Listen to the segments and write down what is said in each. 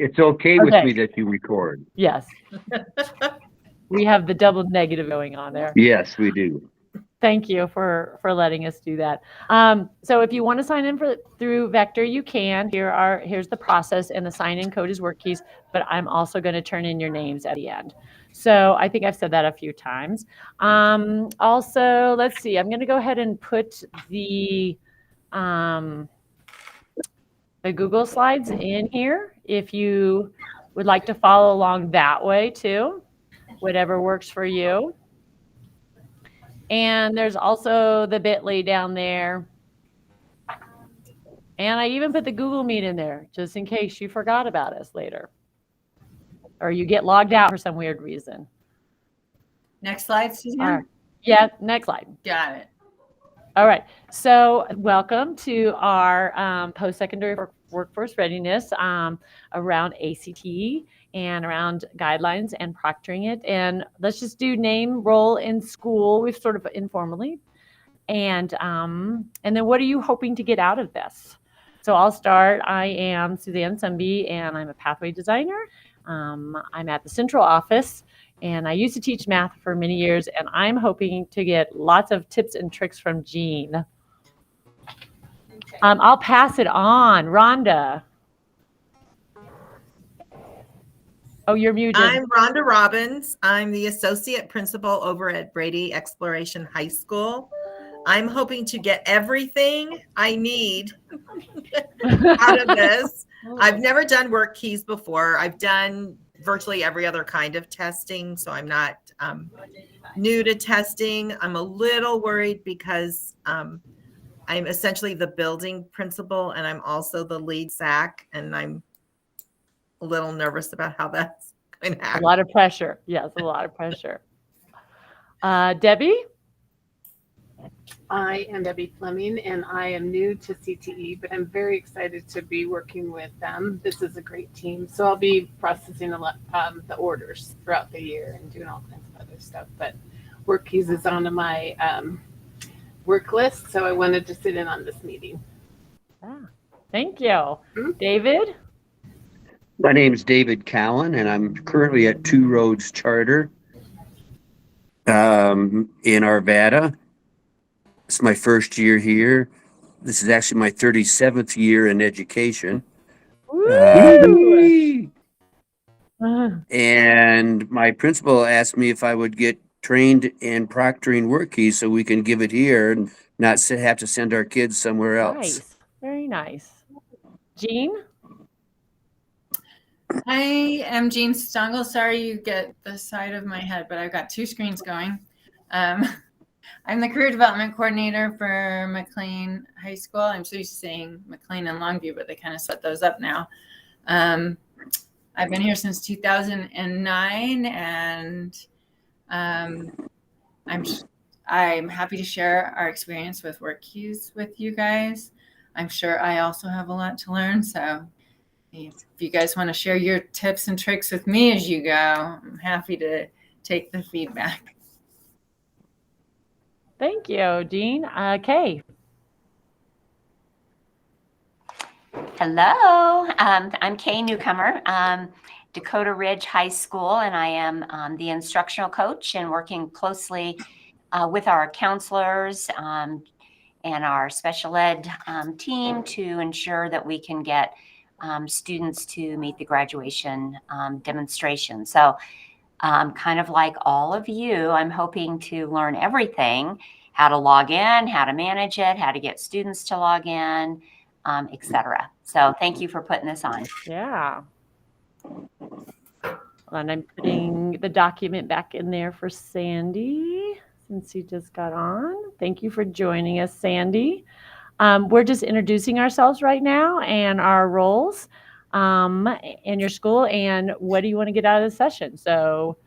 It's okay with Okay. me that you record. Yes. We have the double negative going on there. Yes, we do. Thank you for letting us do that. So if you want to sign in through Vector, you can. Here's the process, and the sign-in code is WorkKeys. But I'm also going to turn in your names at the end. So I think I've said that a few times. Also, let's see. I'm going to go ahead and put um, the Google Slides in here if you would like to follow along that way too, whatever works for you. And there's also the bit.ly down there. And I even put the Google Meet in there just in case you forgot about us later or you get logged out for some weird reason. Next slide, Suzanne. All right. Yeah, next slide. Got it. All right. So welcome to our post-secondary workforce readiness around ACT and around guidelines and proctoring it. And let's just do name, role in school. We've sort of informally. And then what are you hoping to get out of this? So I'll start. I am Suzanne Sumby, and I'm a pathway designer. I'm at the central office, and I used to teach math for many years, and I'm hoping to get lots of tips and tricks from Jean. Okay. I'll pass it on. Rhonda. Oh, you're muted. I'm Rhonda Robbins. I'm the associate principal over at Brady Exploration High School. I'm hoping to get everything I need out of this. I've never done WorkKeys before. I've done virtually every other kind of testing, so I'm not new to testing. I'm a little worried because I'm essentially the building principal, and I'm also the lead SAC, and I'm a little nervous about how that's going to happen. A lot of pressure. Yes, a lot of pressure. Debbie? I am Debbie Fleming, and I am new to CTE, but I'm very excited to be working with them. This is a great team. So I'll be processing a lot the orders throughout the year and doing all kinds of other stuff. But WorkKeys is on my work list, so I wanted to sit in on this meeting. Thank you. David? My name is David Cowan, and I'm currently at Two Roads Charter in Arvada. It's my first year here. This is actually my 37th year in education. And my principal asked me if I would get trained in proctoring WorkKeys so we can give it here and not have to send our kids somewhere else. Nice. Very nice. Jean? I am Jean Stongle. Sorry you get the side of my head, but I've got two screens going. I'm the career development coordinator for McLean High School. I'm so used to saying McLean and Longview, but they kind of set those up now. I've been here since 2009, and I'm happy to share our experience with WorkKeys with you guys. I'm sure I also have a lot to learn, so if you guys want to share your tips and tricks with me as you go, I'm happy to take the feedback. Thank you, Jean. Kay. Hello, I'm Kay Newcomer, Dakota Ridge High School, and I am the instructional coach and working closely with our counselors and our special ed team to ensure that we can get students to meet the graduation demonstration. So kind of like all of you, I'm hoping to learn everything, how to log in, how to manage it, how to get students to log in, etc. So thank you for putting this on. Yeah. And I'm putting the document back in there for Sandy since he just got on. Thank you for joining us, Sandy. We're just introducing ourselves right now and our roles in your school and what do you want to get out of the session. So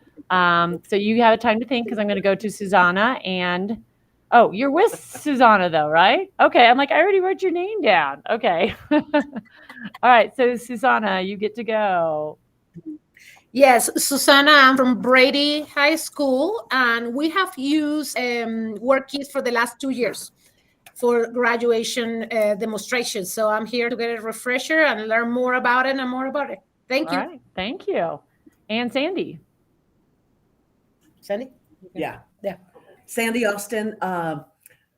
you have time to think because I'm going to go to Susanna and, oh, you're with Susanna though, right? Okay. I'm like, I already wrote your name down. Okay. All right. So Susanna, you get to go. Yes, Susanna, I'm from Brady High School, and we have used WorkKeys for the last 2 years for graduation demonstrations. So I'm here to get a refresher and learn more about it and more about it. Thank All you. right. Thank you. And Sandy. Sandy? Yeah. Yeah. Sandy Austin,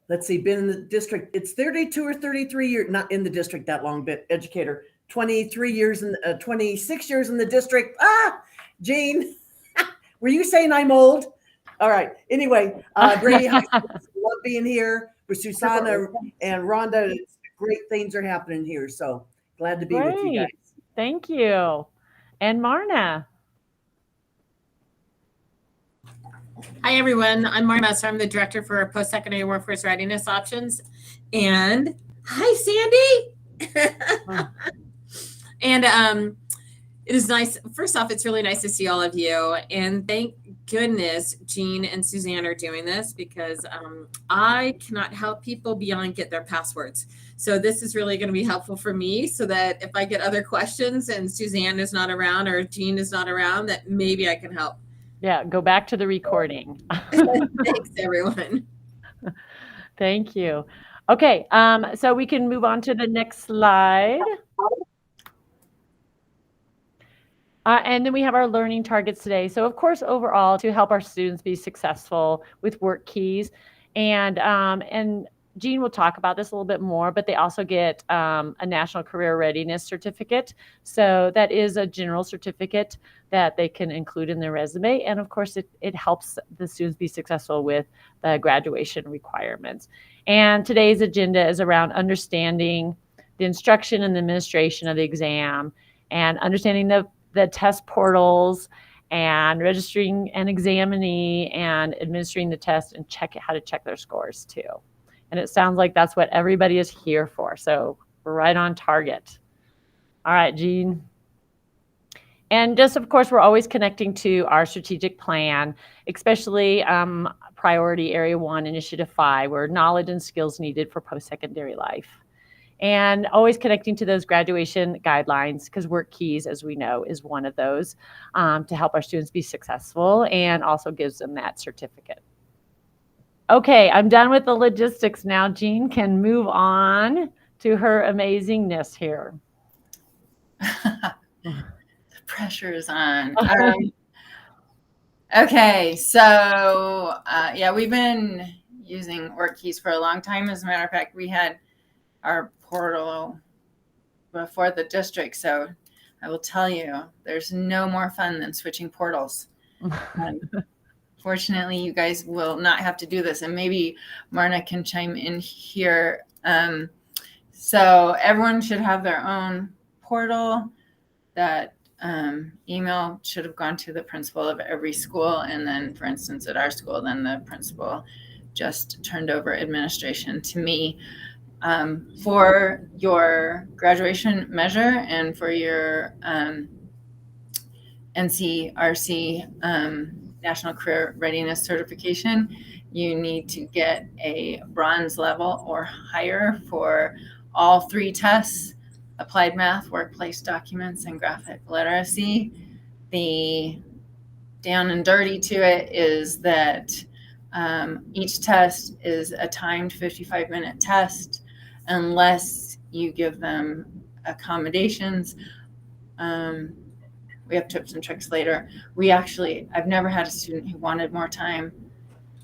let's see, been in the district. It's 32 or 33 years, not in the district that long, but educator. 23 years and 26 years in the district. Jean, were you saying I'm old? All right. Anyway, Brady High School, love being here with Susanna and Rhonda. Great things are happening here. So glad to be with you guys. Great. Thank you. And Marna. Hi, everyone. I'm Marna Messer. I'm the director for post-secondary workforce readiness options. And hi, Sandy. And it is nice. First off, it's really nice to see all of you. And thank goodness Jean and Suzanne are doing this, because I cannot help people beyond get their passwords. So this is really going to be helpful for me, so that if I get other questions and Suzanne is not around or Jean is not around, that maybe I can help. Yeah, go back to the recording. Thanks, everyone. Thank you. Okay, so we can move on to the next slide. And then we have our learning targets today. So of course, overall, to help our students be successful with WorkKeys. And Jean will talk about this a little bit more, but they also get a National Career Readiness Certificate. So that is a general certificate that they can include in their resume. And of course, it helps the students be successful with the graduation requirements. And today's agenda is around understanding the instruction and the administration of the exam, and understanding the test portals, and registering an examinee, and administering the test, and how to check their scores too. And it sounds like that's what everybody is here for. So we're right on target. All right, Jean. And just, of course, we're always connecting to our strategic plan, especially priority area 1, initiative 5, where knowledge and skills needed for post-secondary life. And always connecting to those graduation guidelines, because WorkKeys, as we know, is one of those to help our students be successful, and also gives them that certificate. Okay, I'm done with the logistics now. Jean can move on to her amazingness here. The pressure is on. Okay, so yeah, we've been using WorkKeys for a long time. As a matter of fact, we had our portal before the district. So I will tell you, there's no more fun than switching portals. Fortunately, you guys will not have to do this, and maybe Marna can chime in here. So everyone should have their own portal. That email should have gone to the principal of every school. And then, for instance, at our school, then the principal just turned over administration to me. For your graduation measure and for your NCRC National Career Readiness Certification, you need to get a bronze level or higher for all 3 tests: applied math, workplace documents, and graphic literacy. The down and dirty to it is that each test is a timed 55-minute test, unless you give them accommodations. We have tips and tricks later. I've never had a student who wanted more time,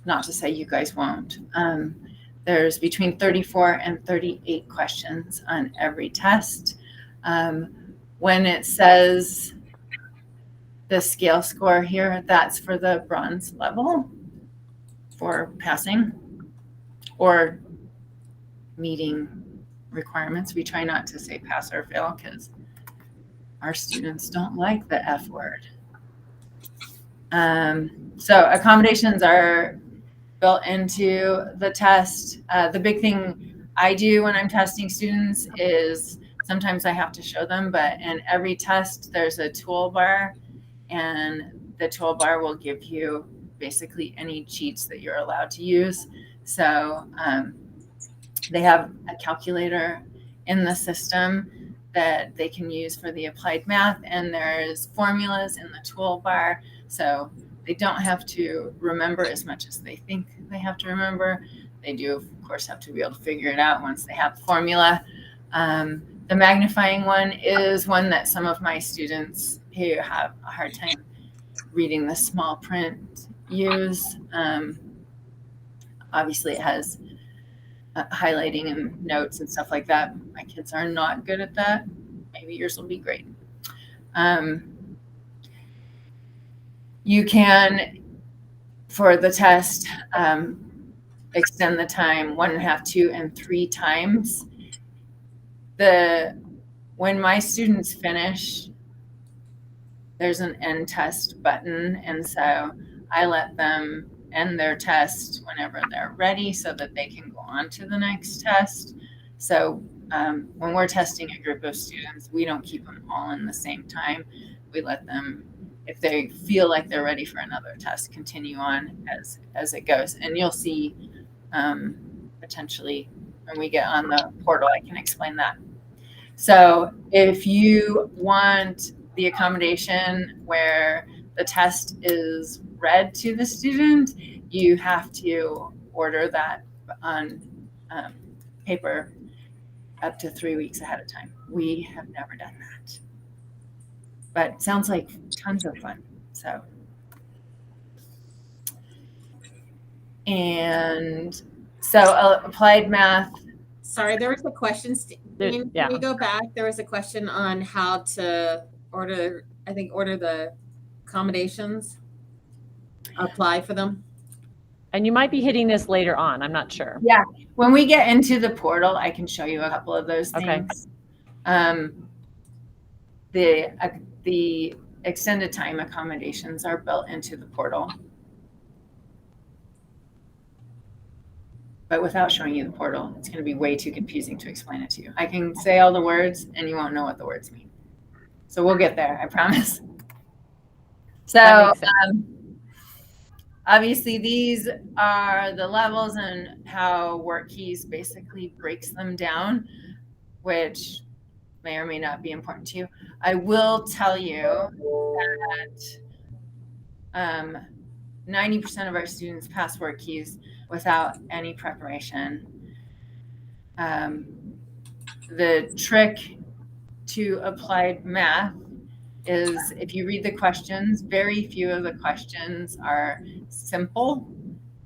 not to say you guys won't. There's between 34 and 38 questions on every test. When it says the scale score here, that's for the bronze level for passing or meeting requirements. We try not to say pass or fail, because our students don't like the F word. So accommodations are built into the test. The big thing I do when I'm testing students is sometimes I have to show them, but in every test there's a toolbar, and the toolbar will give you basically any cheats that you're allowed to use. So they have a calculator in the system that they can use for the applied math, and there's formulas in the toolbar. So they don't have to remember as much as they think they have to remember. They do, of course, have to be able to figure it out once they have the formula. The magnifying one is one that some of my students who have a hard time reading the small print use. Obviously, it has highlighting and notes and stuff like that. My kids are not good at that. Maybe yours will be great. You can, for the test, extend the time 1.5, 2, and 3 times. When my students finish, there's an end test button, and so I let them end their test whenever they're ready so that they can go on to the next test. So when we're testing a group of students, we don't keep them all in the same time. We let them, if they feel like they're ready for another test, continue on as it goes. And you'll see potentially when we get on the portal, I can explain that. So if you want the accommodation where the test is read to the student, you have to order that on paper up to 3 weeks ahead of time. We have never done that, but it sounds like tons of fun. So, and so applied math. Sorry, there was a question. Can we go back? There was a question on how to order the accommodations, apply for them. And you might be hitting this later on. I'm not sure. Yeah. When we get into the portal, I can show you a couple of those things. Okay. The extended time accommodations are built into the portal. But without showing you the portal, it's going to be way too confusing to explain it to you. I can say all the words and you won't know what the words mean. So we'll get there, I promise. So obviously these are the levels and how WorkKeys basically breaks them down, which may or may not be important to you. I will tell you that 90% of our students pass WorkKeys without any preparation. The trick to applied math is if you read the questions, very few of the questions are simple.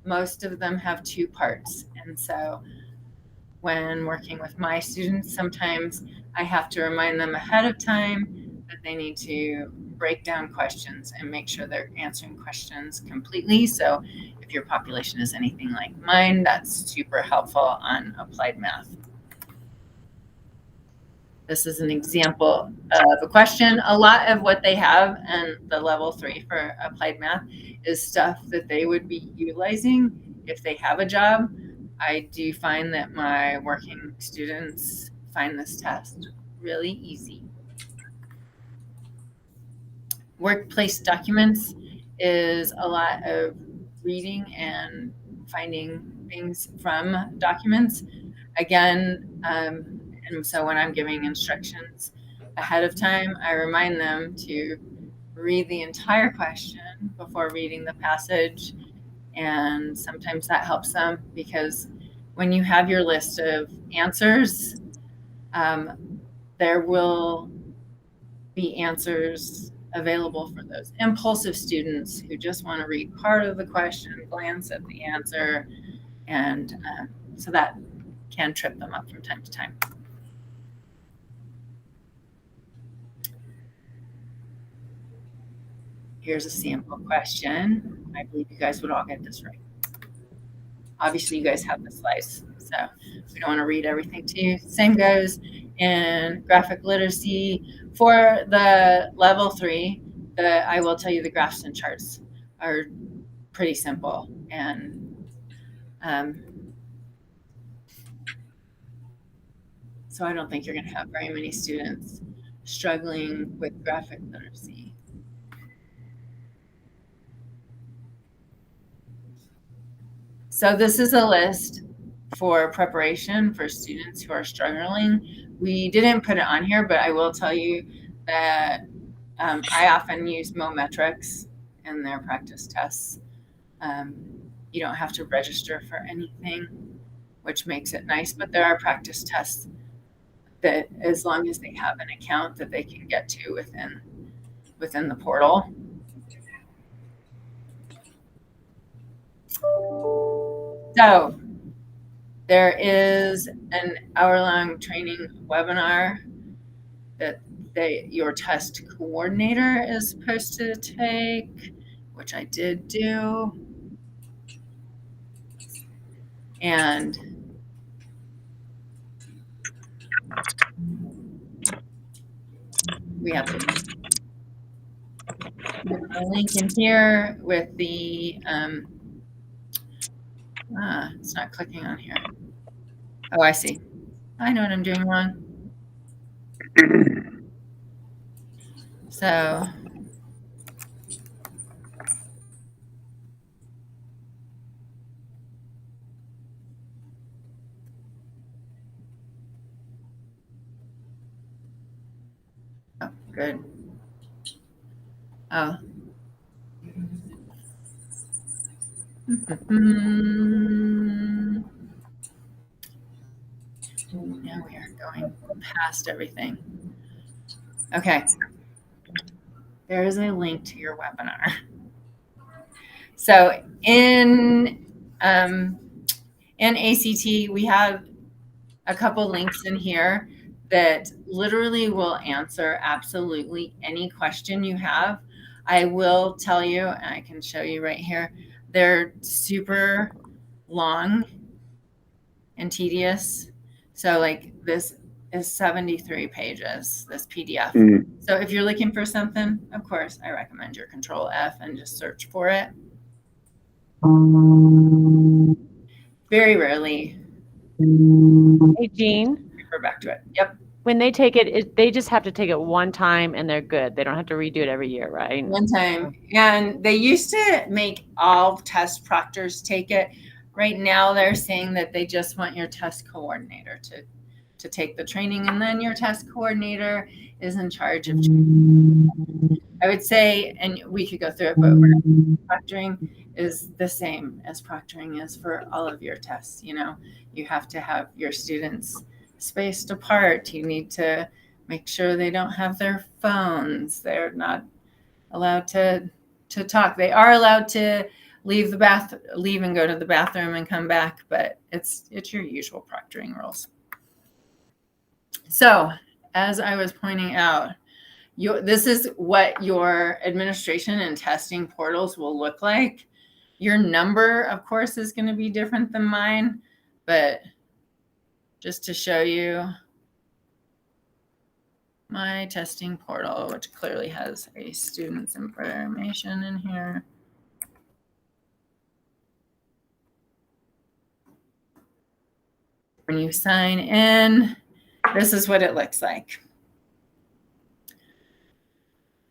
Most of them have 2 parts. And so when working with my students, sometimes I have to remind them ahead of time that they need to break down questions and make sure they're answering questions completely. So if your population is anything like mine, that's super helpful on applied math. This is an example of a question. A lot of what they have in the level 3 for applied math is stuff that they would be utilizing if they have a job. I do find that my working students find this test really easy. Workplace documents is a lot of reading and finding things from documents. Again, and so when I'm giving instructions ahead of time, I remind them to read the entire question before reading the passage. And sometimes that helps them because when you have your list of answers, there will be answers available for those impulsive students who just want to read part of the question, glance at the answer, and so that can trip them up from time to time. Here's a sample question. I believe you guys would all get this right. Obviously, you guys have the slides, so we don't want to read everything to you. Same goes in graphic literacy. For the level 3, I will tell you the graphs and charts are pretty simple. And so I don't think you're going to have very many students struggling with graphic literacy. So this is a list for preparation for students who are struggling. We didn't put it on here, but I will tell you that I often use Mometrics in their practice tests. You don't have to register for anything, which makes it nice, but there are practice tests that as long as they have an account that they can get to within the portal. So there is an hour-long training webinar that your test coordinator is supposed to take, which I did do. And we have a link in here with the, it's not clicking on here. Oh, I see. I know what I'm doing wrong. So oh, good. Oh. Now we are going past everything. Okay. There is a link to your webinar. So in ACT, we have a couple links in here that literally will answer absolutely any question you have. I will tell you, and I can show you right here, they're super long and tedious. So like this is 73 pages, this PDF. So if you're looking for something, of course, I recommend your Control F and just search for it. Very rarely. Hey, Jean. Refer back to it. Yep. When they take it, they just have to take it one time and they're good. They don't have to redo it every year, right? One time. And they used to make all test proctors take it. Right now, they're saying that they just want your test coordinator to take the training, and then your test coordinator is in charge of training. I would say, and we could go through it, but proctoring is the same as proctoring is for all of your tests. You know, you have to have your students spaced apart. You need to make sure they don't have their phones. They're not allowed to talk. They are allowed to leave and go to the bathroom and come back, but it's your usual proctoring rules. So as I was pointing out, this is what your administration and testing portals will look like. Your number, of course, is going to be different than mine, but just to show you my testing portal, which clearly has a student's information in here. When you sign in, this is what it looks like.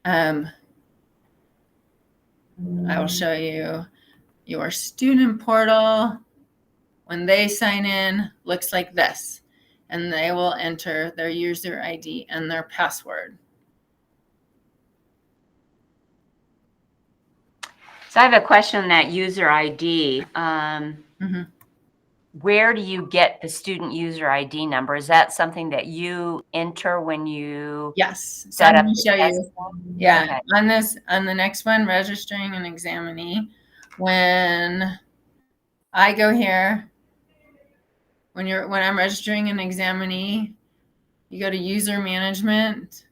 I will show you your student portal. When they sign in, looks like this, and they will enter their user ID and their password. So I have a question on that user ID. Where do you get the student user ID number? Is that something that you enter when you set up? Show you. Yeah, okay. On the next one, registering an examinee. When I go here, when I'm registering an examinee, you go to user management,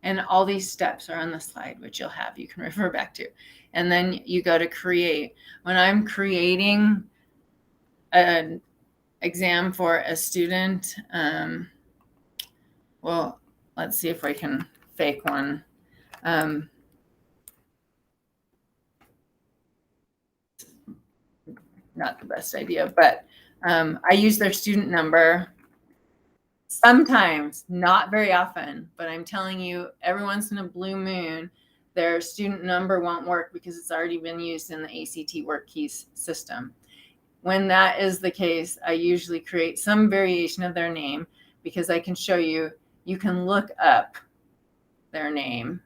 and all these steps are on the slide, which you can refer back to. And then you go to create. When I'm creating an exam for a student, well, let's see if we can fake one. Not the best idea, but I use their student number. Sometimes, not very often, but I'm telling you, every once in a blue moon, their student number won't work because it's already been used in the ACT WorkKeys system. When that is the case, I usually create some variation of their name because I can show you, you can look up their name.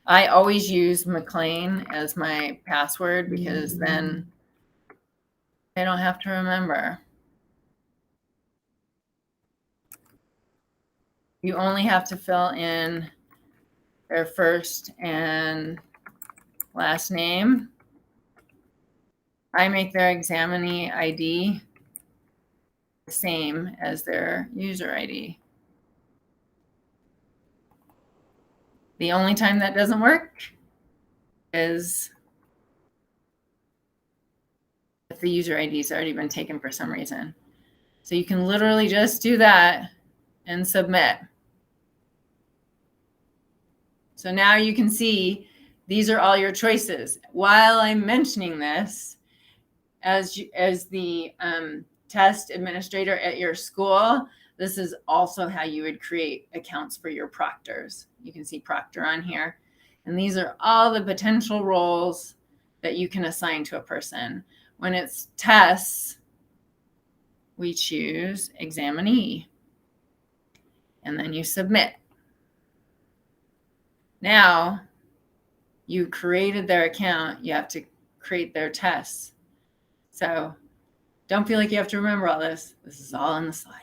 I always use McLean as my password because then I don't have to remember. you only have to fill in their first and last name. I make their examinee ID the same as their user ID. The only time that doesn't work is if the user ID has already been taken for some reason. So you can literally just do that and submit. So now you can see these are all your choices. While I'm mentioning this, as the test administrator at your school, this is also how you would create accounts for your proctors. You can see Proctor on here. And these are all the potential roles that you can assign to a person. When it's tests, we choose examinee. And then you submit. Now, you created their account. You have to create their tests. So don't feel like you have to remember all this. This is all on the slide.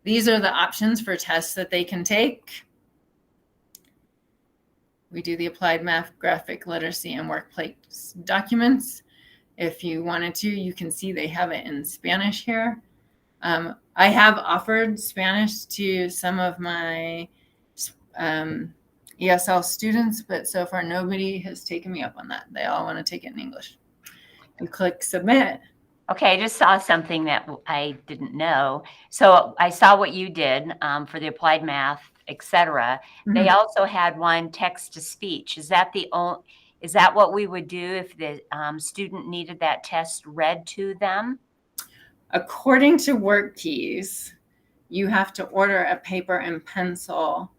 These are the options for tests that they can take. We do the applied math, graphic literacy, and workplace documents. If you wanted to, you can see they have it in Spanish here. I have offered Spanish to some of my ESL students, but so far nobody has taken me up on that. They all want to take it in English. You click submit. Okay, I just saw something that I didn't know. So I saw what you did for the applied math, etc. They also had one text to speech. Is that what we would do if the student needed that test read to them? According to WorkKeys, you have to order a paper and pencil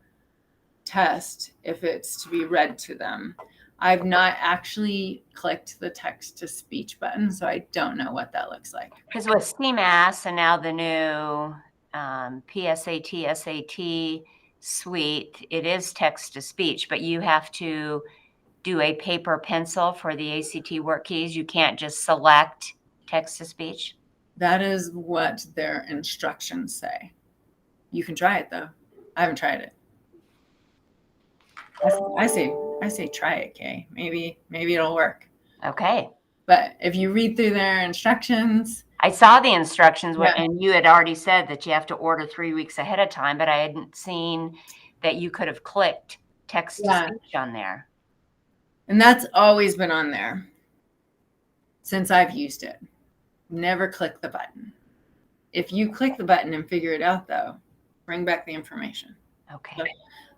test if it's to be read to them. I've not actually clicked the text to speech button, so I don't know what that looks like. Because with CMAS and now the new PSAT, SAT suite, it is text to speech, but you have to do a paper pencil for the ACT WorkKeys. You can't just select text to speech. That is what their instructions say. You can try it though. I haven't tried it. I say try it, Kay. Maybe it'll work. Okay. But if you read through their instructions, I saw the instructions, Yeah. and you had already said that you have to order 3 weeks ahead of time, but I hadn't seen that you could have clicked text to speech on there. and that's always been on there since I've used it. Never click the button. If you click the button and figure it out though, bring back the information. Okay. So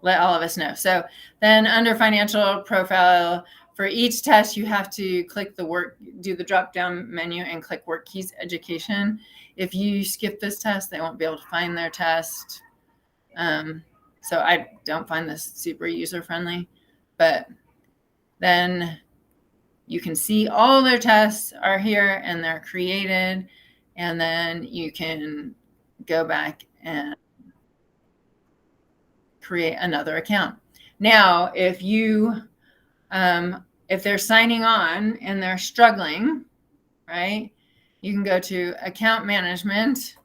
let all of us know. So then under financial profile, for each test, you have to click do the drop down menu and click WorkKeys Education. If you skip this test, they won't be able to find their test. So I don't find this super user friendly, but then you can see all their tests are here and they're created. And then you can go back and create another account. Now, if they're signing on and they're struggling, right, you can go to account management,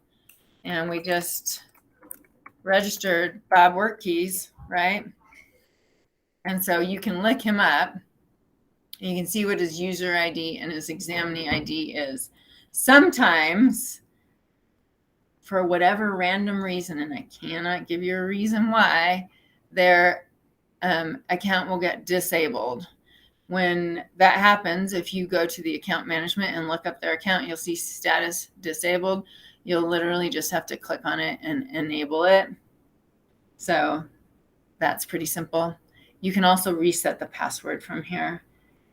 and we just registered Bob WorkKeys, right? And so you can look him up. You can see what his user ID and his examinee ID is. Sometimes, for whatever random reason, and I cannot give you a reason why, their account will get disabled. When that happens, if you go to the account management and look up their account, you'll see status disabled. You'll literally just have to click on it and enable it. So that's pretty simple. You can also reset the password from here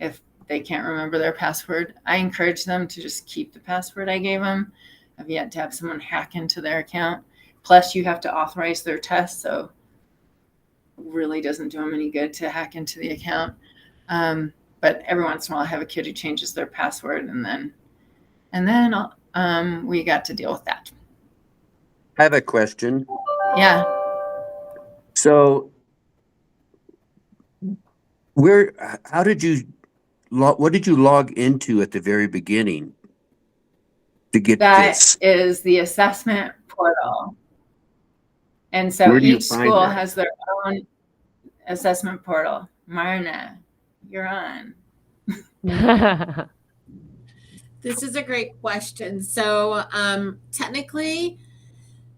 if they can't remember their password. I encourage them to just keep the password I gave them. I've yet to have someone hack into their account. Plus, you have to authorize their test, so it really doesn't do them any good to hack into the account. But every once in a while, I have a kid who changes their password, and then we got to deal with that. I have a question. Yeah. So what did you log into at the very beginning to get That this? is the assessment portal. And so Where do you each find school that? has their own assessment portal. Marna, you're on. This is a great question. So technically,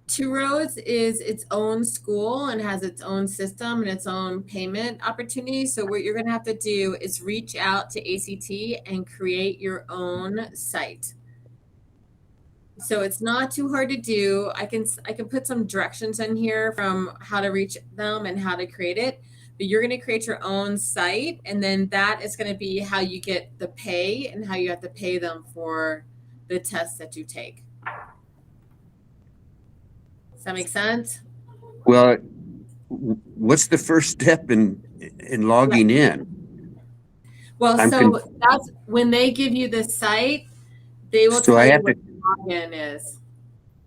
Two Roads is its own school and has its own system and its own payment opportunity. So what you're going to have to do is reach out to ACT and create your own site. So it's not too hard to do. I can put some directions in here from how to reach them and how to create it. But you're going to create your own site, and then that is going to be how you get the pay and how you have to pay them for the tests that you take. Does that make sense? Well, what's the first step in logging in? Well, I'm so that's when they give you the site, they will So tell I you have what to- the login is.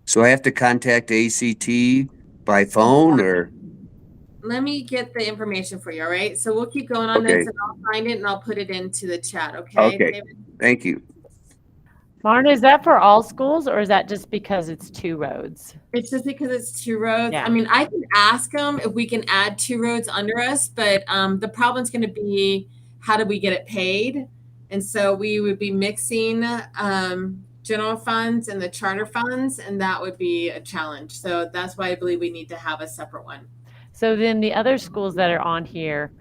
So I have to contact ACT by phone or? Let me get the information for you, all right? So we'll keep going on Okay. this, and I'll find it and I'll put it into the chat, okay? Okay. David? Thank you. Marna, is that for all schools or is that just because it's Two Roads? It's just because it's Two Roads. Yeah. I mean, I can ask them if we can add Two Roads under us, but the problem's going to be how do we get it paid? And so we would be mixing general funds and the charter funds, and that would be a challenge. So that's why I believe we need to have a separate one. So then the other schools that are on here,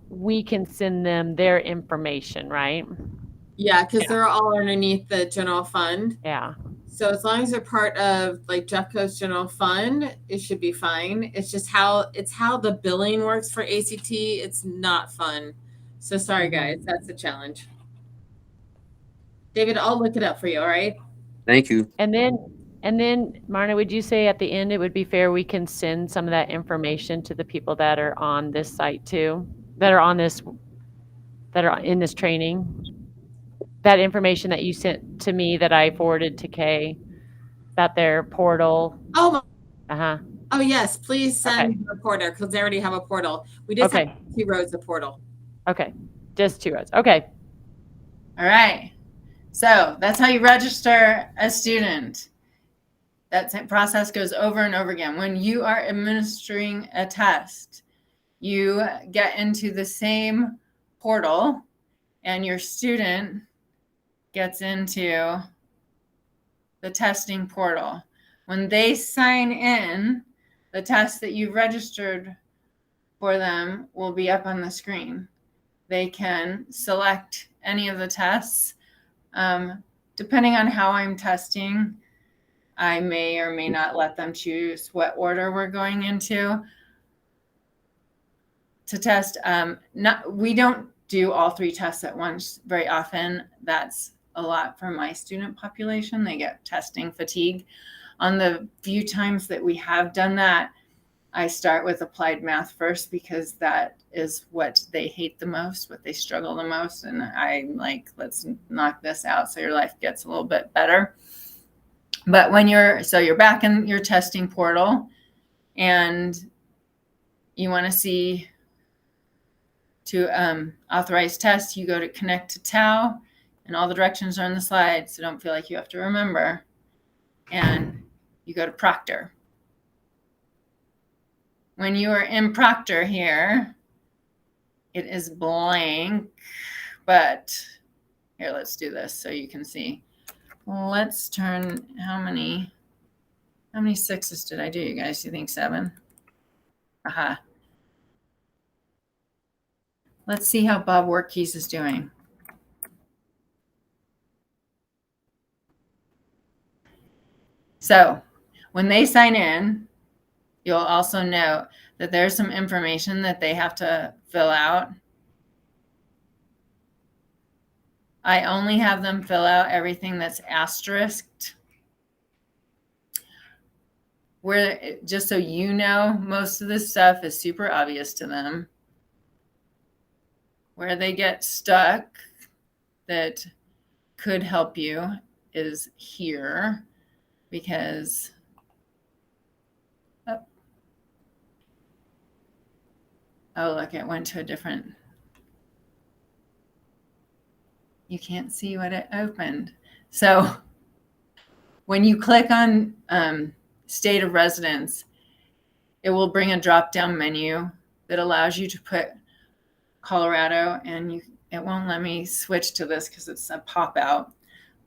we can send them their information, right? Yeah, because they're all underneath the general fund. Yeah. So as long as they're part of like Jeffco's general fund, it should be fine. It's just how the billing works for ACT. It's not fun. So sorry guys, that's a challenge. David, I'll look it up for you, all right? Thank you. And then Marna, would you say at the end it would be fair we can send some of that information to the people that are on this site too, that are in this training? That information that you sent to me that I forwarded to Kay about their portal. Oh, Uh-huh. oh yes, please send Okay. the portal because they already have a portal. We just Okay. have Two Roads of portal. Okay. Just Two Roads. Okay. All right. So that's how you register a student. That process goes over and over again. When you are administering a test, you get into the same portal and your student gets into the testing portal. When they sign in, the test that you registered for them will be up on the screen. They can select any of the tests. Depending on how I'm testing, I may or may not let them choose what order we're going into to test. We don't do all three tests at once very often. That's a lot for my student population. They get testing fatigue. On the few times that we have done that, I start with applied math first because that is what they hate the most, what they struggle the most. And I'm like, let's knock this out so your life gets a little bit better. But when you're back in your testing portal and you want to see to authorize tests, you go to connect to TAO, and all the directions are on the slide, so don't feel like you have to remember. And you go to Proctor. When you are in Proctor here, it is blank, but here, let's do this so you can see. Let's turn, how many sixes did I do, you guys? Do you think 7? Aha. Let's see how Bob WorkKeys is doing. So when they sign in, you'll also note that there's some information that they have to fill out. I only have them fill out everything that's asterisked. Where, just so you know, most of this stuff is super obvious to them. Where they get stuck that could help you is here, because oh, look, it went to a different. You can't see what it opened. So when you click on state of residence, it will bring a drop-down menu that allows you to put Colorado, and it won't let me switch to this because it's a pop-out.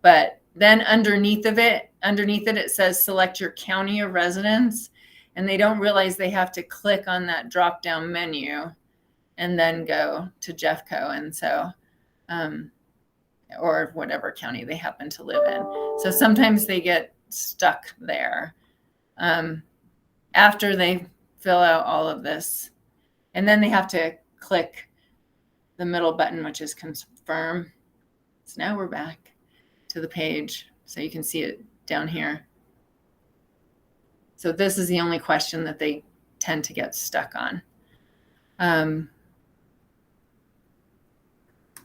But then underneath it, it says select your county of residence, and they don't realize they have to click on that drop-down menu and then go to Jeffco, and so, or whatever county they happen to live in. So sometimes they get stuck there after they fill out all of this, and then they have to click the middle button, which is confirm. So now we're back to the page, so you can see it down here. So this is the only question that they tend to get stuck on.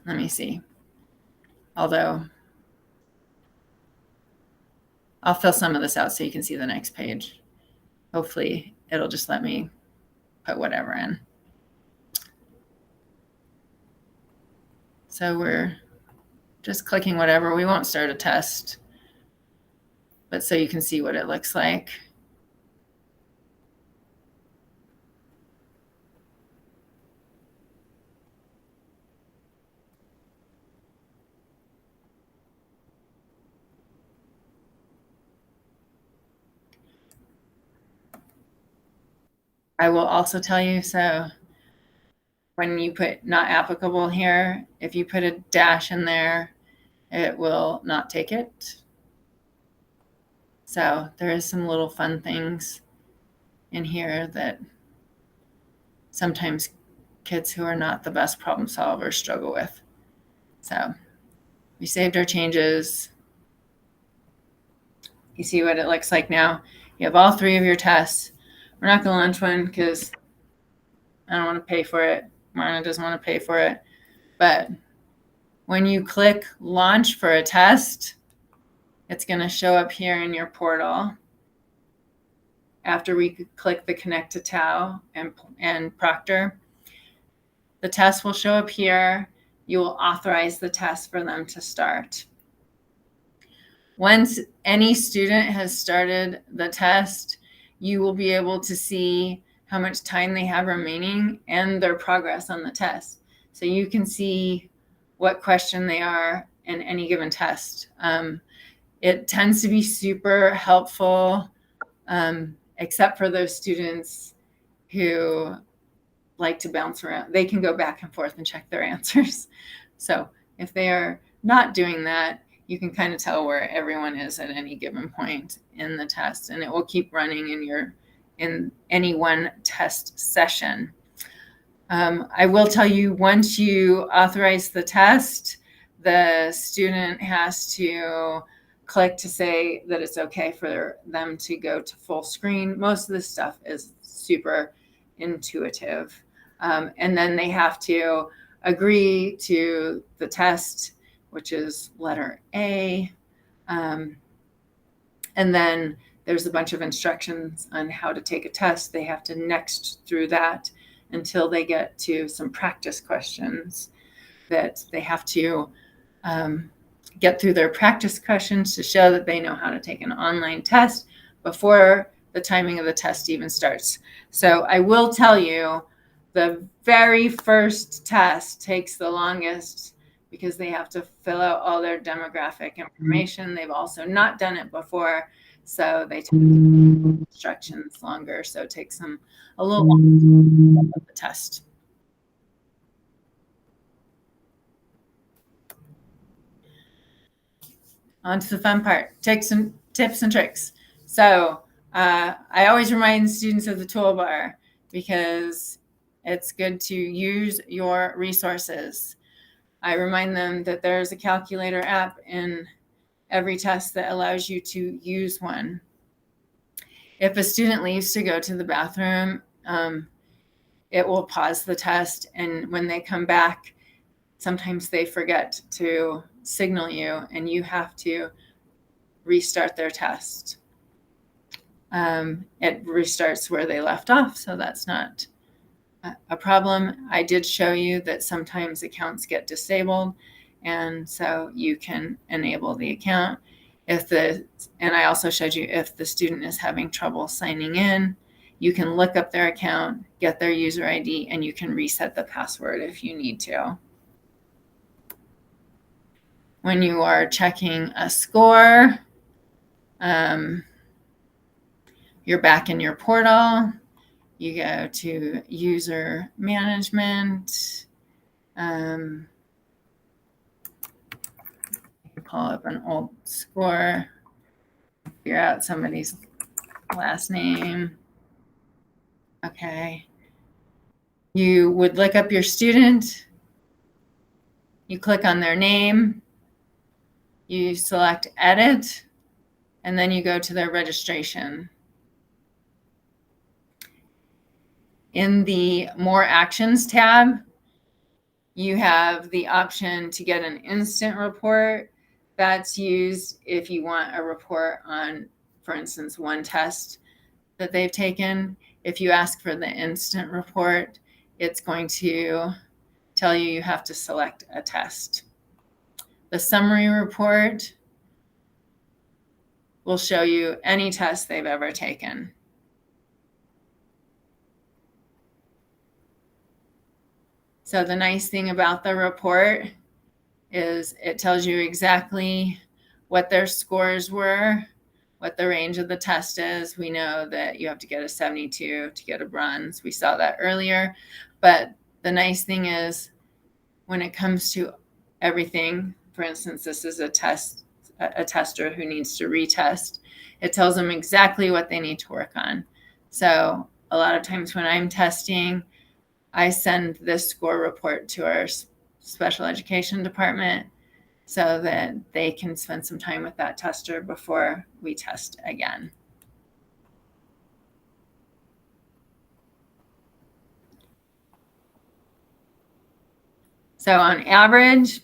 Let me see. Although I'll fill some of this out so you can see the next page. Hopefully it'll just let me put whatever in. So we're just clicking whatever. We won't start a test, but so you can see what it looks like. I will also tell you, so when you put not applicable here, if you put a dash in there, it will not take it. So there is some little fun things in here that sometimes kids who are not the best problem solvers struggle with. So we saved our changes. You see what it looks like now. You have all 3 of your tests. We're not going to launch one because I don't want to pay for it. Marna doesn't want to pay for it. But when you click launch for a test, it's going to show up here in your portal. After we click the connect to TAO and Proctor, the test will show up here. You will authorize the test for them to start. Once any student has started the test, you will be able to see how much time they have remaining and their progress on the test. So you can see what question they are in any given test. It tends to be super helpful, except for those students who like to bounce around. They can go back and forth and check their answers. So if they are not doing that, you can kind of tell where everyone is at any given point in the test, and it will keep running in any one test session. I will tell you, once you authorize the test, the student has to click to say that it's okay for them to go to full screen. Most of this stuff is super intuitive. And then they have to agree to the test, which is letter A. And then there's a bunch of instructions on how to take a test. They have to next through that until they get to some practice questions that they have to get through their practice questions to show that they know how to take an online test before the timing of the test even starts. So I will tell you, the very first test takes the longest because they have to fill out all their demographic information. They've also not done it before, so they take instructions longer. So it takes them a little longer to get the test. On to the fun part, tips and tricks. So I always remind students of the toolbar because it's good to use your resources. I remind them that there's a calculator app in every test that allows you to use one. If a student leaves to go to the bathroom, it will pause the test, and when they come back, sometimes they forget to signal you, and you have to restart their test. It restarts where they left off, so that's not a problem. I did show you that sometimes accounts get disabled, and so you can enable the account. And I also showed you if the student is having trouble signing in, You can look up their account, get their user ID, and you can reset the password if you need to. When you are checking a score, you're back in your portal. You go to user management. Pull up an old score, figure out somebody's last name. Okay. You would look up your student. You click on their name. You select edit, and then you go to their registration. In the More Actions tab, you have the option to get an instant report. That's used if you want a report on, for instance, one test that they've taken. If you ask for the instant report, it's going to tell you you have to select a test. The summary report will show you any test they've ever taken. So the nice thing about the report is it tells you exactly what their scores were, what the range of the test is. We know that you have to get a 72 to get a bronze. We saw that earlier. But the nice thing is when it comes to everything, for instance, this is a tester who needs to retest, it tells them exactly what they need to work on. So a lot of times when I'm testing, I send this score report to our special education department so that they can spend some time with that tester before we test again. So on average,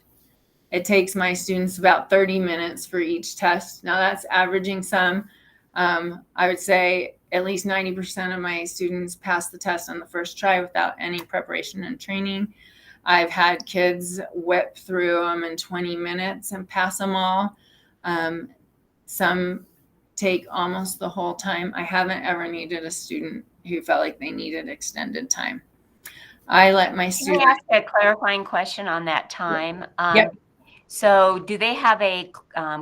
it takes my students about 30 minutes for each test. Now that's averaging some. I would say at least 90% of my students pass the test on the first try without any preparation and training. I've had kids whip through them in 20 minutes and pass them all. Some take almost the whole time. I haven't ever needed a student who felt like they needed extended time. I let my students. Can I ask a clarifying question on that time? Yep. So do they have a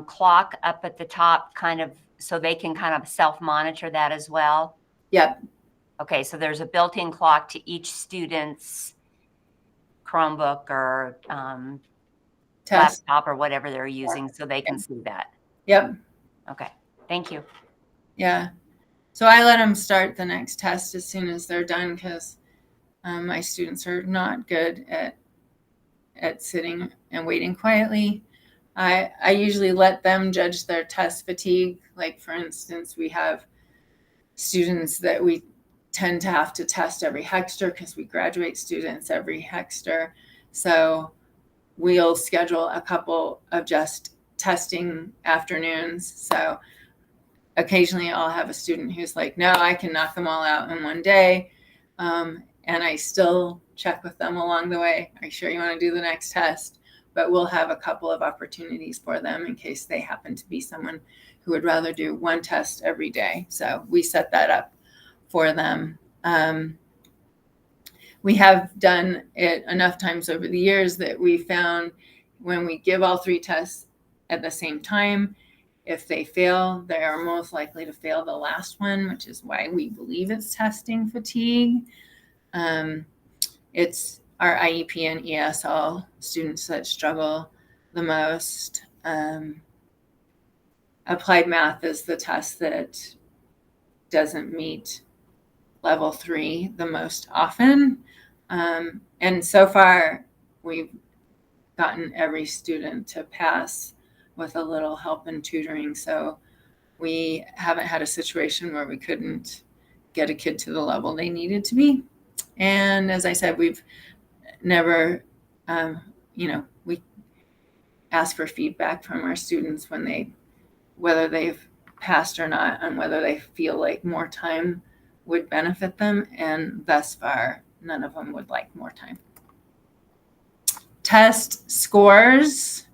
clock up at the top kind of so they can kind of self-monitor that as well? Yep. Okay, so there's a built-in clock to each student's Chromebook or Test. laptop or whatever they're using so they can see that. Yep. Okay, thank you. Yeah. So I let them start the next test as soon as they're done because my students are not good at sitting and waiting quietly. I usually let them judge their test fatigue. Like, for instance, we have students that we tend to have to test every hexter because we graduate students every hexter. So we'll schedule a couple of just testing afternoons. So occasionally I'll have a student who's like, no, I can knock them all out in one day. And I still check with them along the way. Are you sure you want to do the next test? But we'll have a couple of opportunities for them in case they happen to be someone who would rather do one test every day. So we set that up for them. We have done it enough times over the years that we found when we give all three tests at the same time, if they fail, they are most likely to fail the last one, which is why we believe it's testing fatigue. It's our IEP and ESL students that struggle the most. Applied math is the test that doesn't meet level 3 the most often. And so far, we've gotten every student to pass with a little help and tutoring. So we haven't had a situation where we couldn't get a kid to the level they needed to be. And as I said, we've never, we ask for feedback from our students when whether they've passed or not, and whether they feel like more time would benefit them. And thus far, none of them would like more time. Test scores.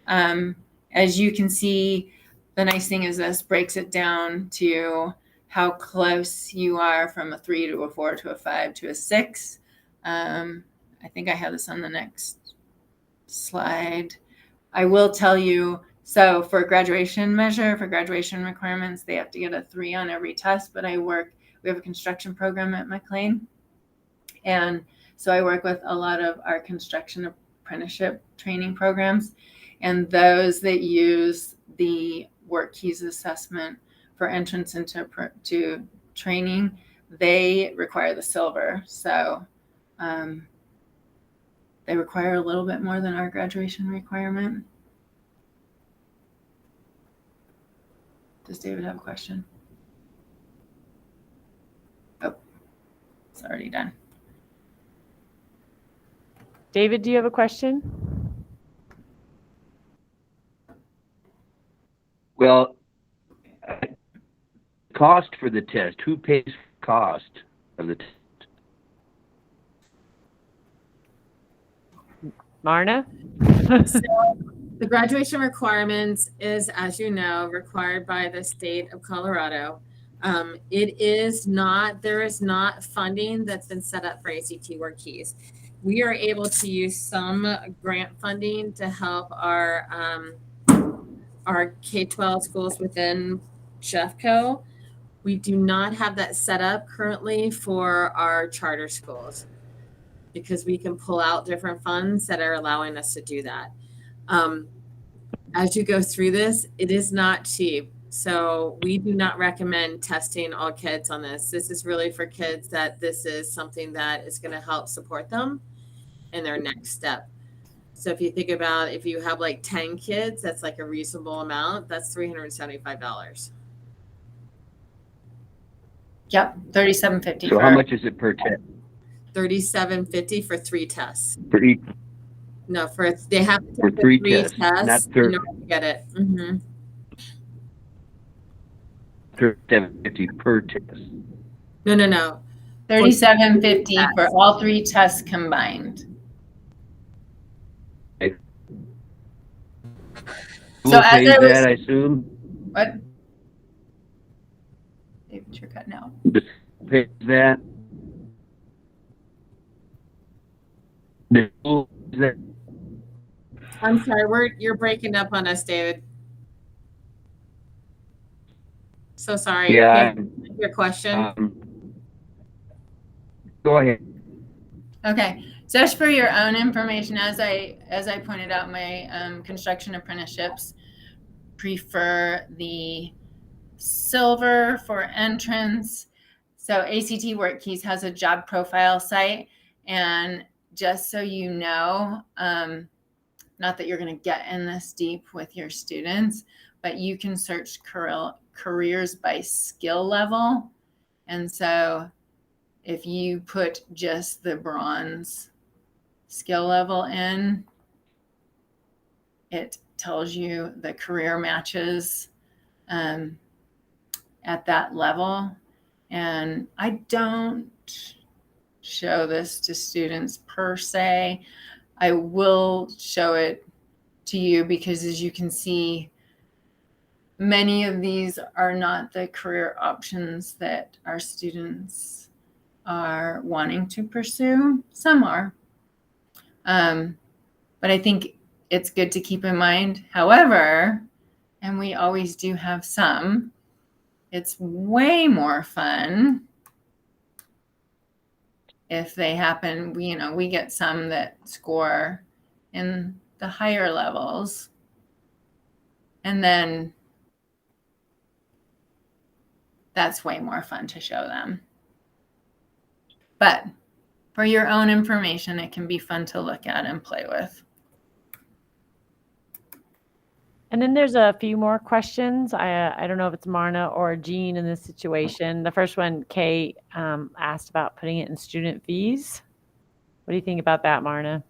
As you can see, the nice thing is this breaks it down to how close you are from a 3 to a 4 to a 5 to a 6. I think I have this on the next slide. I will tell you, so for graduation measure, for graduation requirements, they have to get a 3 on every test, but we have a construction program at McLean. And so I work with a lot of our construction apprenticeship training programs, and those that use the WorkKeys assessment for entrance into training, they require the silver. So they require a little bit more than our graduation requirement. Does David have a question? Oh, it's already done. David, do you have a question? Well, cost for the test. Who pays for cost of the test? Marna? So the graduation requirements is, as you know, required by the state of Colorado. There is not funding that's been set up for ACT WorkKeys. We are able to use some grant funding to help our K-12 schools within Jeffco. We do not have that set up currently for our charter schools because we can pull out different funds that are allowing us to do that. As you go through this, it is not cheap. So we do not recommend testing all kids on this. This is really for kids that this is something that is going to help support them in their next step. So if you think about, if you have like 10 kids, that's like a reasonable amount. That's $375. Yep, $37.50. So how much is it per test? $37.50 for 3 tests. For each? No, they have to For take the 3 3 tests, tests not in 30. order to get it. Mm-hmm. $37.50 per test. No. $37.50 for all 3 tests combined. Okay. So Who as pays I was- that, I assume? What? David, you're cutting out. Who pays that? The school pays that? I'm sorry, you're breaking up on us, David. So sorry. Yeah. Your question. Go ahead. Okay, so just for your own information, as I pointed out, my construction apprenticeships prefer the silver for entrance. So ACT WorkKeys has a job profile site, and just so you know, not that you're going to get in this deep with your students, but you can search careers by skill level. And so if you put just the bronze skill level in, it tells you the career matches at that level. And I don't show this to students per se. I will show it to you because, as you can see, many of these are not the career options that our students are wanting to pursue. Some are. But I think it's good to keep in mind, however, and we always do have some, it's way more fun if they happen, we get some that score in the higher levels. And then that's way more fun to show them. But for your own information, it can be fun to look at and play with. And then there's a few more questions. I don't know if it's Marna or Jean in this situation. The first one, Kay asked about putting it in student fees. What do you think about that, Marna?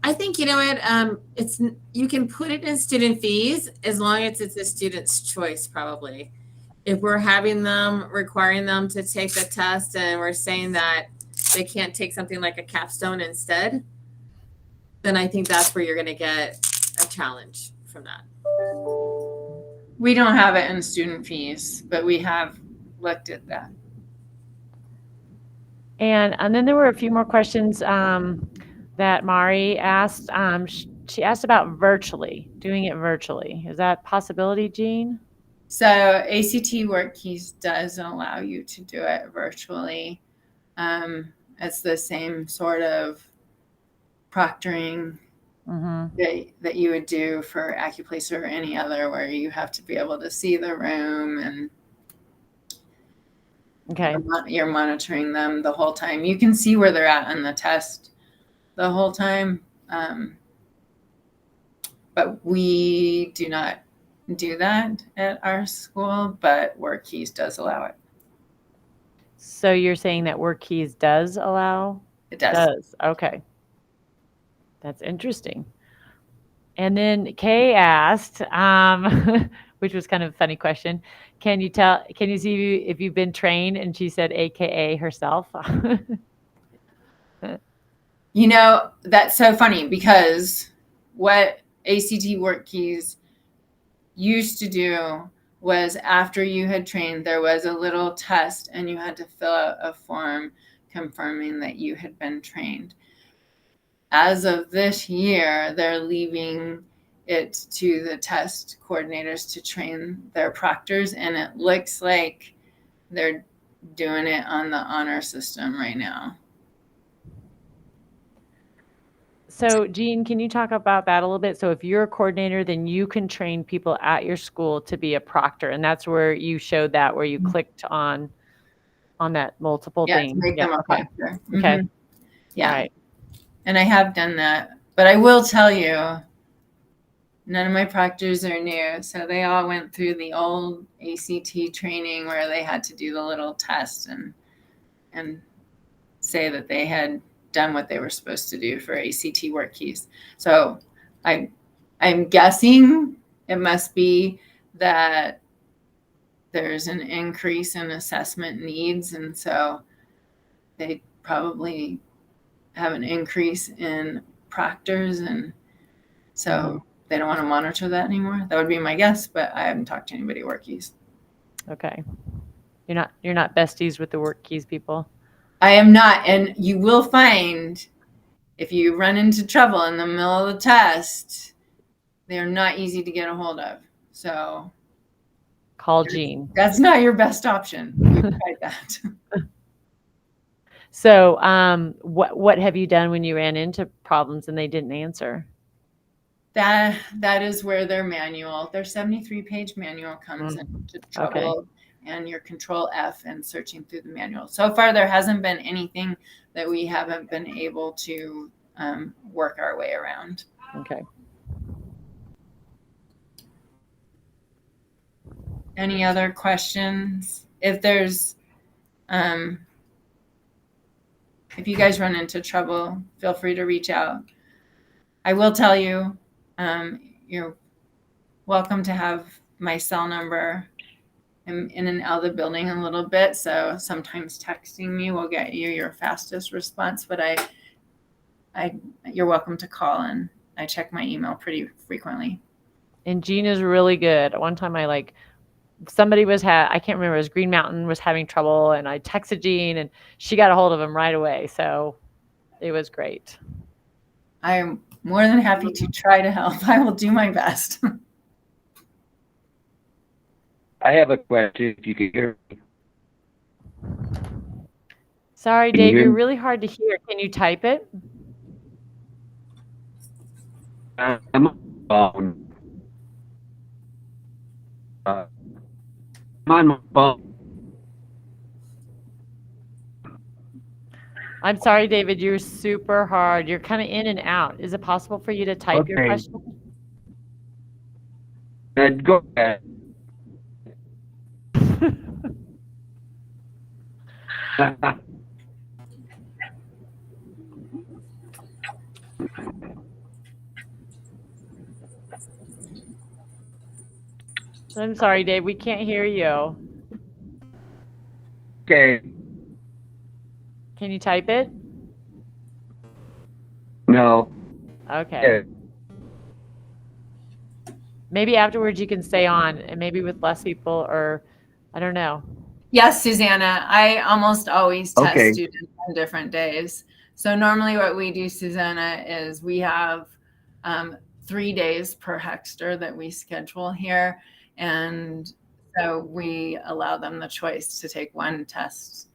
I think, you know what, you can put it in student fees as long as it's a student's choice, probably. If we're requiring them to take the test and we're saying that they can't take something like a capstone instead, then I think that's where you're going to get a challenge from that. We don't have it in student fees, but we have looked at that. And then there were a few more questions that Mari asked. She asked about doing it virtually. Is that a possibility, Jean? So ACT WorkKeys does allow you to do it virtually. It's the same sort of proctoring that you would do for AccuPlace or any other, where you have to be able to see the room and you're monitoring them the whole time. You can see where they're at on the test the whole time. But we do not do that at our school, but WorkKeys does allow it. So you're saying that WorkKeys does allow? It does. Okay. That's interesting. And then Kay asked, which was kind of a funny question, can you see if you've been trained? And she said, AKA herself. You know, that's so funny, because what ACT WorkKeys used to do was, after you had trained, there was a little test and you had to fill out a form confirming that you had been trained. As of this year, they're leaving it to the test coordinators to train their proctors, and it looks like they're doing it on the honor system right now. So Jean, can you talk about that a little bit? So if you're a coordinator, then you can train people at your school to be a proctor. And that's where you showed that, where you clicked on that multiple thing. To make them a proctor. Okay. Yeah. Right. And I have done that. But I will tell you, none of my proctors are new. So they all went through the old ACT training where they had to do the little test and say that they had done what they were supposed to do for ACT WorkKeys. So I'm guessing it must be that there's an increase in assessment needs, and so they probably have an increase in proctors, and so they don't want to monitor that anymore. That would be my guess, but I haven't talked to anybody at WorkKeys. Okay. You're not besties with the WorkKeys people? I am not, and you will find, if you run into trouble in the middle of the test, they're not easy to get a hold of. So call Jean. That's not your best option. We've tried that. So what have you done when you ran into problems and they didn't answer? That is where their 73-page manual comes into trouble. Okay. And your Control F and searching through the manual. So far, there hasn't been anything that we haven't been able to work our way around. Okay. Any other questions? If there's, if you guys run into trouble, feel free to reach out. I will tell you, you're welcome to have my cell number. I'm in and out of the building a little bit, so sometimes texting me will get you your fastest response, but you're welcome to call, and I check my email pretty frequently. And Jean is really good. One time somebody I can't remember, it was Green Mountain was having trouble, and I texted Jean and she got a hold of him right away. So it was great. I'm more than happy to try to help. I will do my best. I have a question, if you could hear me. Sorry, Dave, you're really hard to hear. Can you type it? I'm on my phone. I'm on my phone. I'm sorry, David, you're super hard. You're kind of in and out. Is it possible for you to type your question? Go ahead. I'm sorry, Dave. We can't hear you. Okay. Can you type it? No. Okay. Maybe afterwards you can stay on, and maybe with less people, or I don't know. Yes, Susanna. I almost always test Okay. students on different days. So normally what we do, Susanna, is we have 3 days per Hexter that we schedule here. And so we allow them the choice to take one test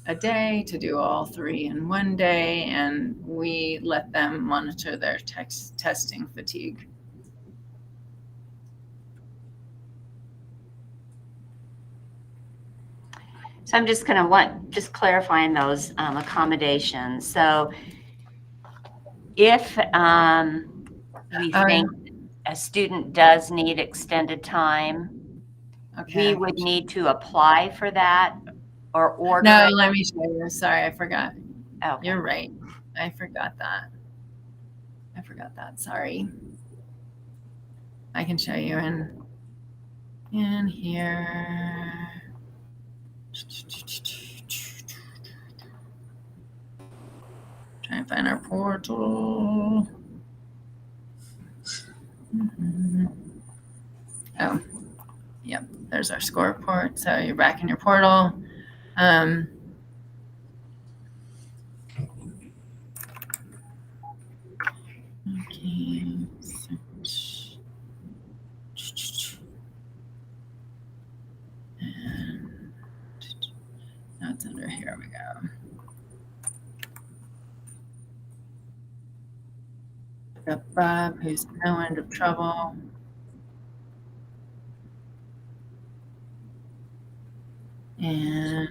a day, to do all 3 in one day, and we let them monitor their testing fatigue. So I'm just going to just clarifying those accommodations. So if we think a student does need extended time, we would need to apply for that or order. No, let me show you. Sorry, I forgot. Oh, You're right. I forgot that. Sorry. I can show you in here. Try and find our portal. Oh, yep. There's our score report. So you're back in your portal. Okay. Search. And that's under here. We go. Got Bob, who's no end of trouble. And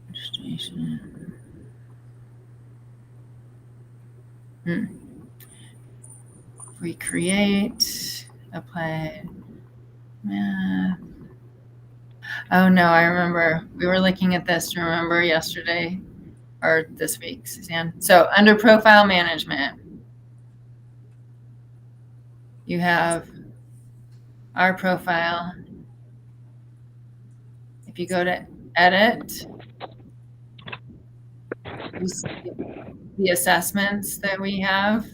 registration. Recreate, apply math. Oh no, I remember. We were looking at this, remember, yesterday or this week, Suzanne. So under profile management, you have our profile. If you go to edit, you see the assessments that we have.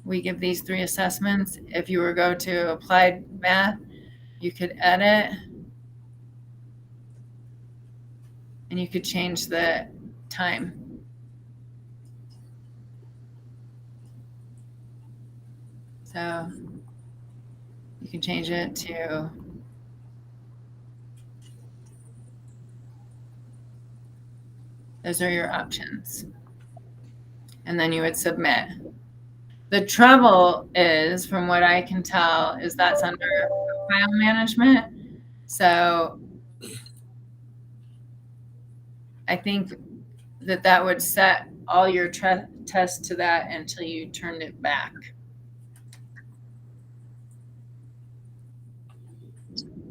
We give these 3 assessments. If you were go to applied math, you could edit and you could change the time. So you can change it to those are your options. And then you would submit. The trouble is, from what I can tell, is that's under profile management. So I think that would set all your tests to that until you turned it back.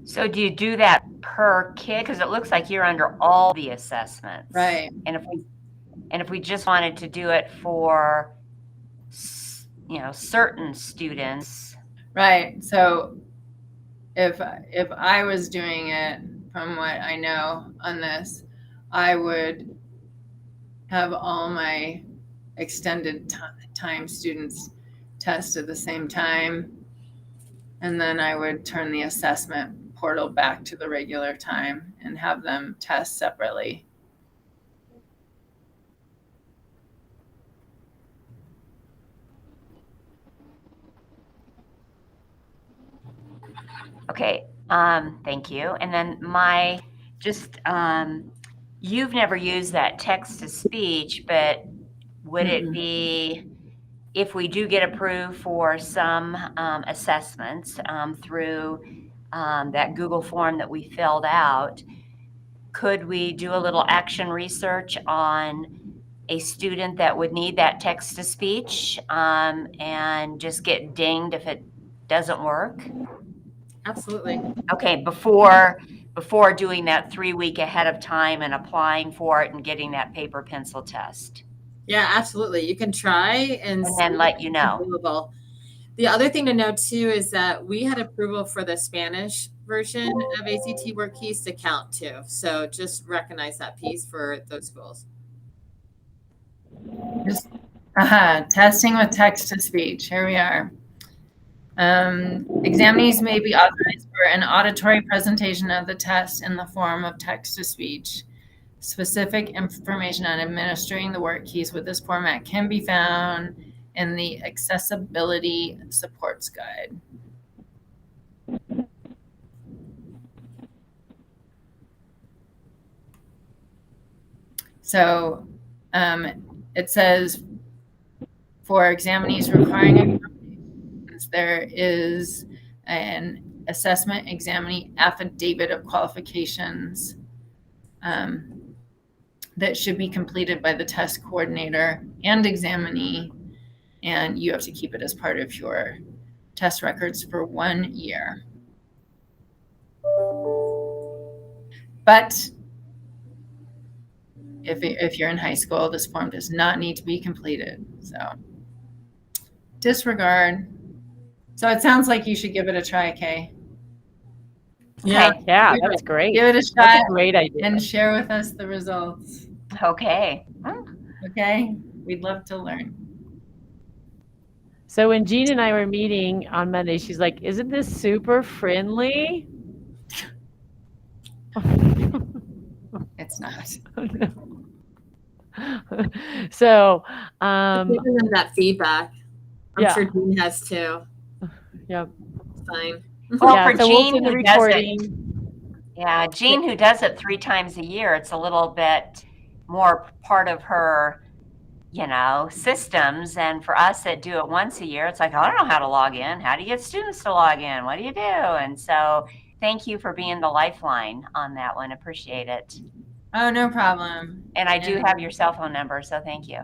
So do you do that per kid? Because it looks like you're under all the assessments. Right. And if we just wanted to do it for, certain students. Right. So if I was doing it, from what I know on this, I would have all my extended time students test at the same time. And then I would turn the assessment portal back to the regular time and have them test separately. Okay, thank you. And then you've never used that text to speech, but would it be, if we do get approved for some assessments through that Google form that we filled out, could we do a little action research on a student that would need that text to speech and just get dinged if it doesn't work? Absolutely. Okay, before doing that 3 week ahead of time and applying for it and getting that paper pencil test. Yeah, absolutely. You can try and then let you know. Available. The other thing to note too is that we had approval for the Spanish version of ACT WorkKeys to count too. So just recognize that piece for those schools. Just testing with text to speech. Here we are. Examinees may be authorized for an auditory presentation of the test in the form of text to speech. Specific information on administering the work keys with this format can be found in the accessibility supports guide. So it says for examinees requiring accommodations, there is an assessment examinee affidavit of qualifications that should be completed by the test coordinator and examinee, and you have to keep it as part of your test records for 1 year. But if you're in high school, this form does not need to be completed. So disregard. So it sounds like you should give it a try, Kay. Yeah. Yeah, that's great. Give it a shot That's a great idea. and share with us the results. Okay. Okay? We'd love to learn. So when Jean and I were meeting on Monday, she's like, "Isn't this super friendly?" It's not. So, Giving them that feedback. I'm yeah. sure Dean has too. Yep. Fine. Well, Yeah, for so we'll Jean send the who does it, recording. yeah, Jean who does it 3 times a year, it's a little bit more part of her, systems. And for us that do it once a year, it's like, I don't know how to log in. How do you get students to log in? What do you do? And so thank you for being the lifeline on that one. Appreciate it. Oh, no problem. And I do have your cell phone number, so thank you.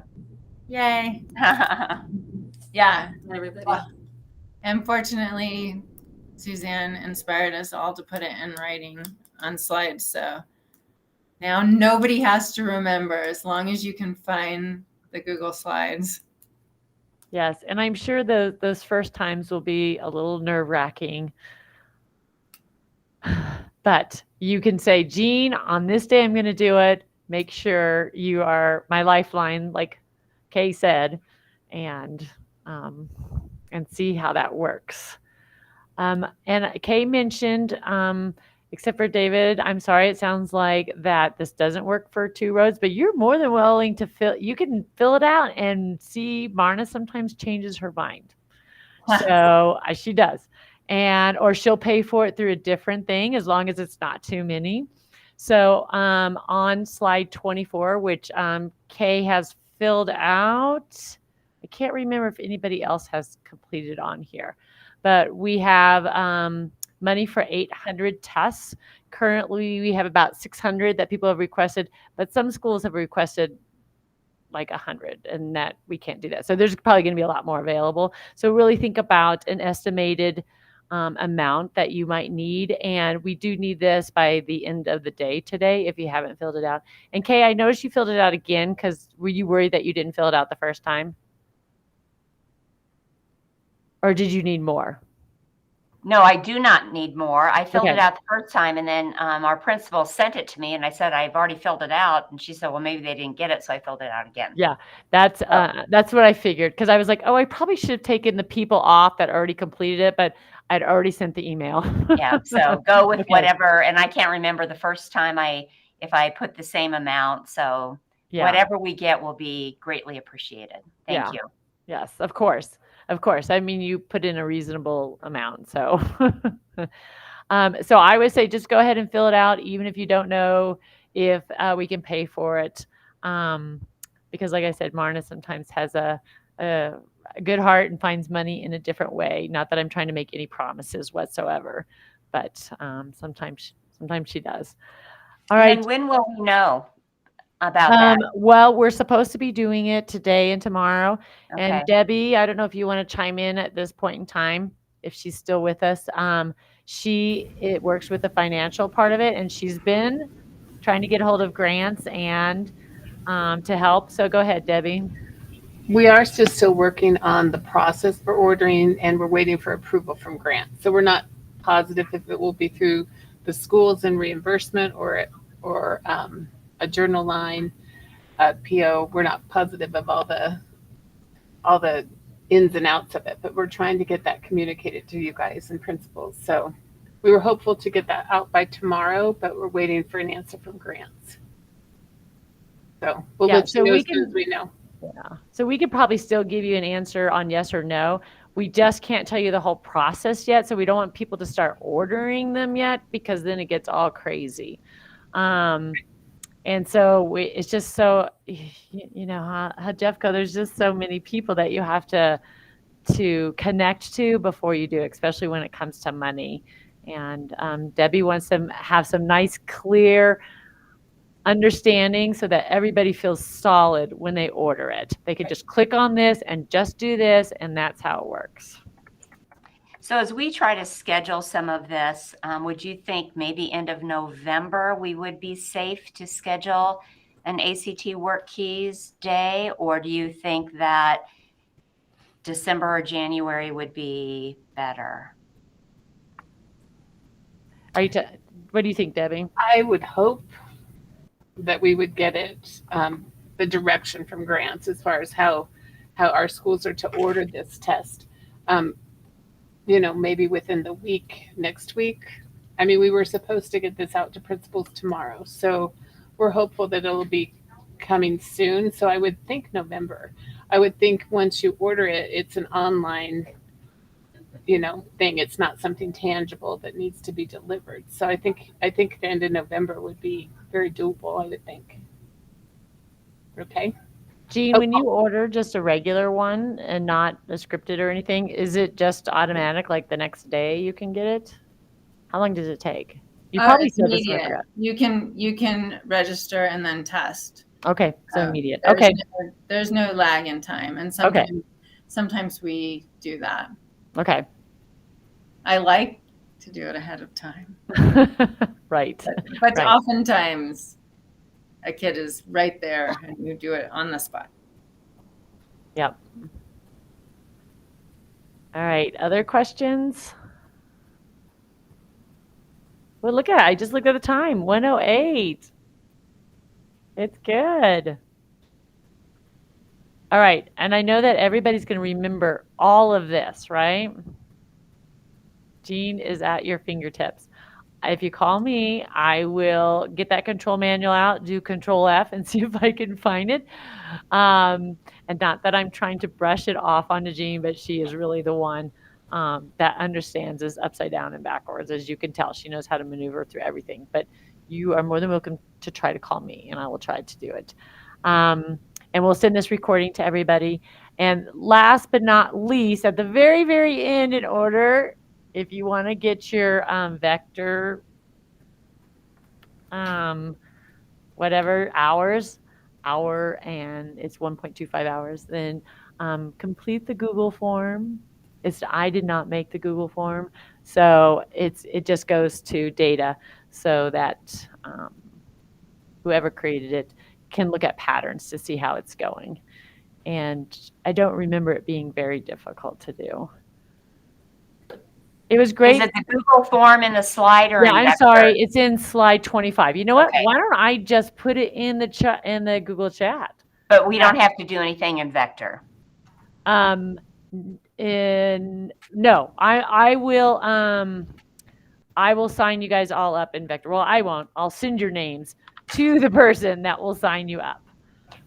Yay. Yeah. Everybody. Well, and fortunately, Suzanne inspired us all to put it in writing on slides. So now nobody has to remember as long as you can find the Google Slides. Yes, and I'm sure those first times will be a little nerve-wracking. But you can say, Jean, on this day I'm going to do it. Make sure you are my lifeline, like Kay said, and see how that works. And Kay mentioned, except for David, I'm sorry, it sounds like that this doesn't work for 2 roads, but you're more than willing to you can fill it out and see Marna sometimes changes her mind. So she does. Or she'll pay for it through a different thing as long as it's not too many. So on slide 24, which Kay has filled out, I can't remember if anybody else has completed on here, but we have money for 800 tests. Currently, we have about 600 that people have requested, but some schools have requested like 100, and that we can't do that. So there's probably going to be a lot more available. So really think about an estimated amount that you might need. And we do need this by the end of the day today if you haven't filled it out. And Kay, I noticed you filled it out again because were you worried that you didn't fill it out the first time? Or did you need more? No, I do not need more. I filled Okay. it out the first time, and then our principal sent it to me, and I said, I've already filled it out. And she said, well, maybe they didn't get it, so I filled it out again. Yeah, that's what I figured, because I was like, oh, I probably should have taken the people off that already completed it, but I'd already sent the email. Yeah, so go with Okay. whatever. And I can't remember the first time if I put the same amount. So Yeah. whatever we get will be greatly appreciated. Thank Yeah. you. Yes, of course. Of course. I mean, you put in a reasonable amount. So, so I would say just go ahead and fill it out, even if you don't know if we can pay for it. Because like I said, Marna sometimes has a good heart and finds money in a different way. Not that I'm trying to make any promises whatsoever, but sometimes she does. All right. And when will we know about that? Well, we're supposed to be doing it today and tomorrow. Okay. And Debbie, I don't know if you want to chime in at this point in time, if she's still with us. It works with the financial part of it, and she's been trying to get a hold of grants and to help. So go ahead, Debbie. We are still working on the process for ordering, and we're waiting for approval from grant. So we're not positive if it will be through the schools and reimbursement or a journal line, a PO. We're not positive of all the ins and outs of it, but we're trying to get that communicated to you guys and principals. So we were hopeful to get that out by tomorrow, but we're waiting for an answer from grants. So we'll Yeah, let so you know we as soon can- as we know. Yeah. So we could probably still give you an answer on yes or no. We just can't tell you the whole process yet. So we don't want people to start ordering them yet because then it gets all crazy. And so it's just so, you know, how Jeff go, there's just so many people that you have to connect to before you do, especially when it comes to money. And Debbie wants to have some nice, clear understanding so that everybody feels solid when they order it. They could just click on this and just do this, and that's how it works. So as we try to schedule some of this, would you think maybe end of November we would be safe to schedule an ACT WorkKeys day? Or do you think that December or January would be better? What do you think, Debbie? I would hope that we would get it, the direction from grants as far as how our schools are to order this test. You know, maybe within the week, next week. I mean, we were supposed to get this out to principals tomorrow, so we're hopeful that it'll be coming soon. So I would think November. I would think once you order it, it's an online, you know, thing. It's not something tangible that needs to be delivered. So I think the end of November would be very doable, I would think. Okay. Jean, when you order just a regular one and not a scripted or anything, is it just automatic, like the next day you can get it? How long does it take? You probably It's said this immediate. earlier. You can register and then test. Okay, so immediate. There's Okay, there's no lag in time, and Okay. sometimes we do that. okay. I like to do it ahead of time, Right. but Right. oftentimes a kid is right there and you do it on the spot. Yep. All right, other questions? Well, look at it. I just looked at the time, 1:08. It's good. All right, and I know that everybody's going to remember all of this, right? Jean is at your fingertips. If you call me, I will get that control manual out, do Control F, and see if I can find it. And not that I'm trying to brush it off onto Jean, but she is really the one that understands this upside down and backwards. As you can tell, she knows how to maneuver through everything. But you are more than welcome to try to call me, and I will try to do it. And we'll send this recording to everybody. And last but not least, at the very, very end in order, if you want to get your vector, whatever hour, and it's 1.25 hours, then complete the Google form. I did not make the Google form, so it just goes to data so that whoever created it can look at patterns to see how it's going. And I don't remember it being very difficult to do. It was great. Is it the Google form in the slide or Yeah, in I'm Vector? sorry. It's in slide 25. You know what? Okay. Why don't I just put it in the chat, in the Google chat? But we don't have to do anything in Vector. No, I will sign you guys all up in Vector. Well, I won't. I'll send your names to the person that will sign you up.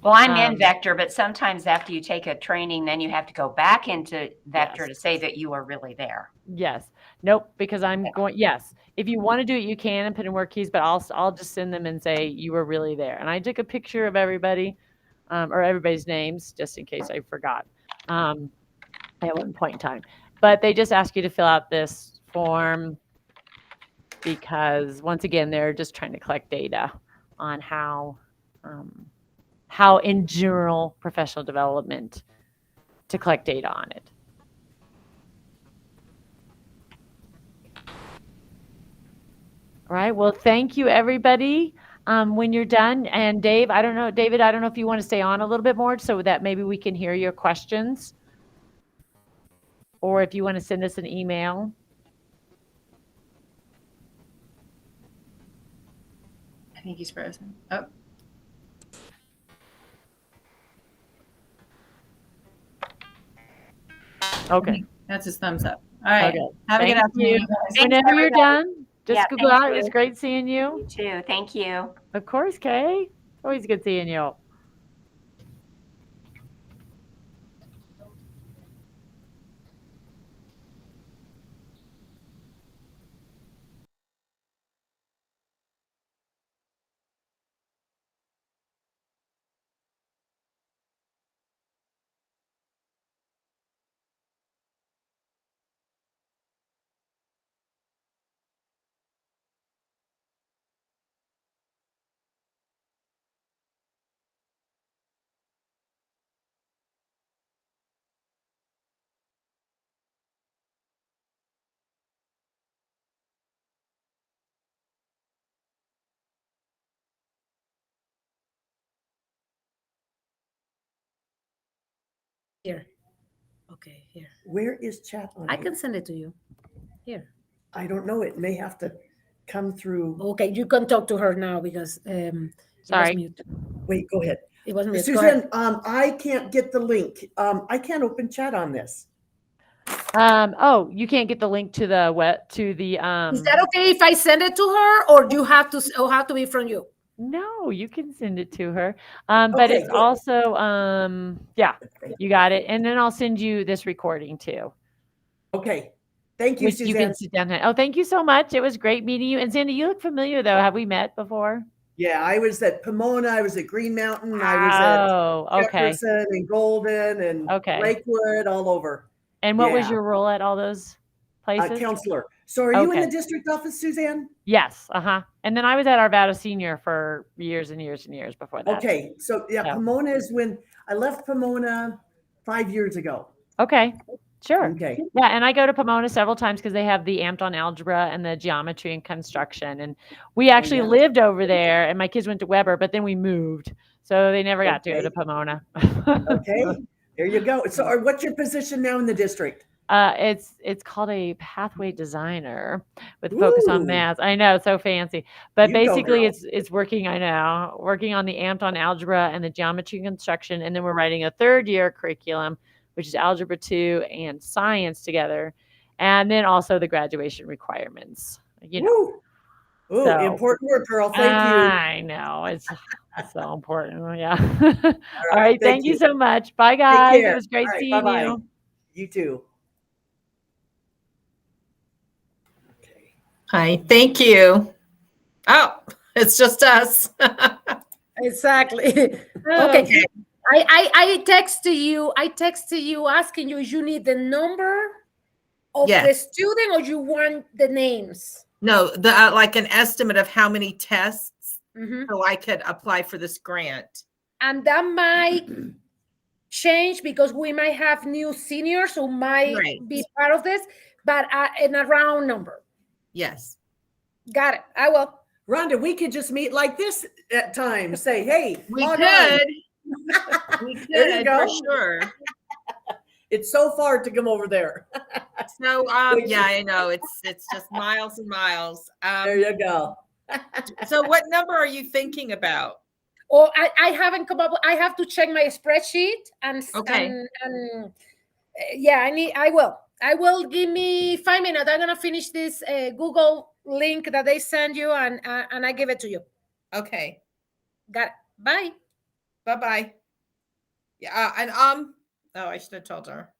Well, I'm in Vector, but sometimes after you take a training, then you have to go back into Vector to say that you are really there. Yes. Nope. Because I'm going. Yes. If you want to do it, you can and put in WorkKeys, but I'll just send them and say you were really there. And I took a picture of everybody, or everybody's names, just in case I forgot. At one point in time. But they just ask you to fill out this form because, once again, they're just trying to collect data on how in general professional development to collect data on it. All right. Well, thank you, everybody. when you're done. And David, I don't know if you want to stay on a little bit more so that maybe we can hear your questions, or if you want to send us an email. I think he's frozen. Oh, Okay. that's his thumbs up. All right. Okay. Have a good Thank afternoon. you. you guys. Whenever you're done, just Yeah, go thank out. It was you. great seeing you. You too. Thank you. Of course, Kay. Always good seeing you. Here. Okay, here. Where is chat on? I here? can send it to you. Here. I don't know. It may have to come through. Okay, you can talk to her now because it Sorry. was mute. Wait, go ahead. It was mute. Go ahead. Susan, I can't get the link. I can't open chat on this. Oh, you can't get the link to the Is that okay if I send it to her, or do you have to? Or have to be from you? No, you can send it to her. But Okay, it's good. also, yeah, you got it. And then I'll send you this recording too, Okay. Thank you, which you Suzanne. can sit down. Oh, thank you so much. It was great meeting you. And Sandy, you look familiar though. Have we met before? Yeah, I was at Pomona. I was at Green Mountain. I was at Oh, okay. Jefferson and Golden and Okay. Lakewood, all over. And what was Yeah. your role at all those places? Counselor. So are you in Okay. the district office, Suzanne? Yes. And then I was at Arvada Senior for years and years and years before that. Okay. So yeah, Yeah. Pomona is when I left Pomona 5 years ago. Okay. Sure. Okay. Yeah, and I go to Pomona several times because they have the amped on algebra and the geometry and construction. And we actually yeah. lived over there, and my kids went to Weber, but then we moved, so they never got to go Okay. to Pomona. Okay. There you go. So what's your position now in the district? It's called a pathway designer with a focus on Ooh. math. I know, so fancy, but You go, basically girl. it's working. I know, working on the amped on algebra and the geometry and construction, and then we're writing a third year curriculum, which is algebra 2 and science together, and then also the graduation requirements. You know, Woo. Ooh, so important work, girl. Thank you. I know it's so important. Yeah. All right. Thank you you. so much. Bye, Take guys. It care. was great All right, seeing bye-bye. you. You too. Okay. Hi, thank you. Oh, it's just us. Exactly. Oh, Okay. I texted you asking you if you need the number of Yes. the student or you want the names. No, the like an estimate of how many tests Mhm. so I could apply for this grant. And that might change because we might have new seniors who might Right. be part of this, but in a round number. Yes. Got it. I will. Rhonda, we could just meet like this at times. Say, hey, We log could. on. We There you could go. for sure. It's so far to come over there. So yeah, I know it's just miles and miles. There you go. So what number are you thinking about? Or I haven't come up with, I have to check my spreadsheet and Okay. and yeah, I will give me 5 minutes. I'm gonna finish this Google link that they send you and I give it to you. Okay. Got it. Bye. Bye-bye. Yeah, and oh, I should have told her.